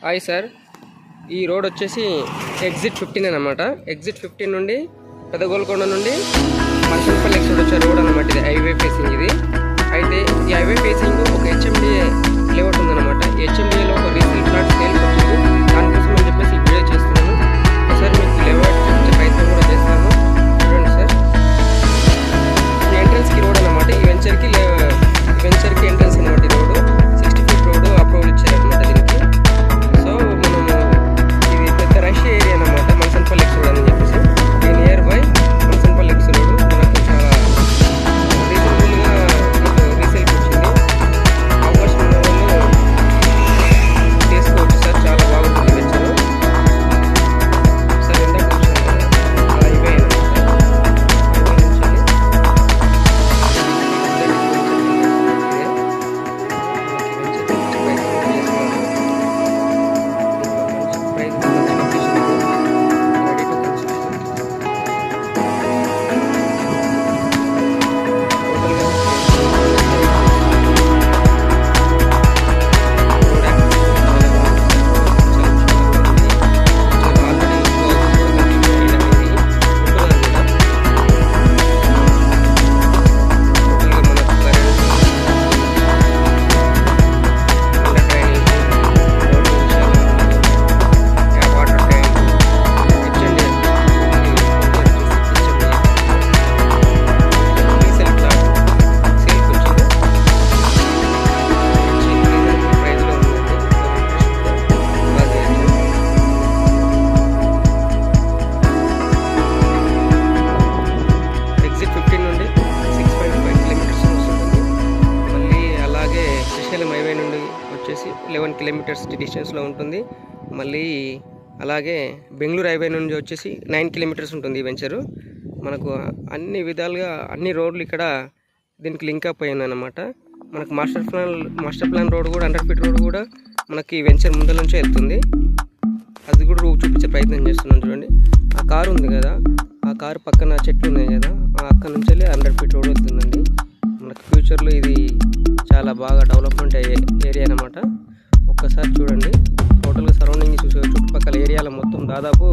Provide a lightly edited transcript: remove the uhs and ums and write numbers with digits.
Hi sir, ఈ road వచ్చేసి exit 15 అనమాట. ఎగ్జిట్ 15 నుండి పెదగోల్కొండ నుండి మర్షన్పల్లి ఎక్స్టెండ్ వచ్చే రోడ్ అనమాట. ఇది హైవే ఫేసింగ్. ఇది అయితే ఈ హైవే ఫేసింగ్ ఒక హెచ్ఎండిఏ లేఅవుట్ ఉందన్నమాట. హెచ్ఎండిఏలో ఒక రీసేల్ ఫ్లాట్ సేల్ వచ్చింది. దానికోసం అని చెప్పేసి ఈ వీడియో చేస్తున్నాను సార్. మీకు లేఅవుట్ చూపించే ప్రయత్నం కూడా చేస్తాను. చూడండి సార్, ఈ ఎంట్రన్స్కి రోడ్ అనమాట. ఈ వెంచర్కి ఎంట్రన్స్ అనమాట. ఈ రోడ్ 60 ఫీట్ రోడ్ అప్రూవల్ ఇచ్చారనమాట దీనికి. సో మనము ఇది పెద్ద రష్ ఏరియా అనమాట. మన్సన్పల్లి ఎక్స్ రోడ్ అని చెప్పేసి ఈ near by Mansanpally X road మనకు చాలా రీజనబుల్గా రీసేల్కి వచ్చింది. అవకాశం ఉన్న వాళ్ళు తీసుకోవచ్చు సార్. చాలా బాగుంటుంది వెంచరు సార్. ఇందాక వచ్చాను కదా, అలా ఇవే అనమాట. హైవే నుండి వచ్చేసి 11 కిలోమీటర్స్ డిస్టెన్స్లో ఉంటుంది. మళ్ళీ అలాగే బెంగళూరు హైవే నుండి వచ్చేసి 9 కిలోమీటర్స్ ఉంటుంది ఈ వెంచరు. మనకు అన్ని విధాలుగా అన్ని రోడ్లు ఇక్కడ దీనికి లింక్ అప్ అయ్యాయి అన్నమాట. మనకు మాస్టర్ ప్లాన్ రోడ్ కూడా 100 ఫీట్ రోడ్ కూడా మనకి వెంచర్ ముందర నుంచే వెళ్తుంది. అది కూడా చూపించే ప్రయత్నం చేస్తున్నాను. చూడండి, ఆ కారు ఉంది కదా, ఆ కారు పక్కన చెట్లు ఉన్నాయి కదా, అక్కడ నుంచి వెళ్ళి 100 ఫీట్ రోడ్ వెళ్తుందండి. మనకు ఫ్యూచర్లో ఇది చాలా బాగా డెవలప్మెంట్ అయ్యే ఏరియా అనమాట. ఒక్కసారి చూడండి, టోటల్గా సరౌండింగ్ చూసే చుట్టుపక్కల ఏరియాలో మొత్తం దాదాపు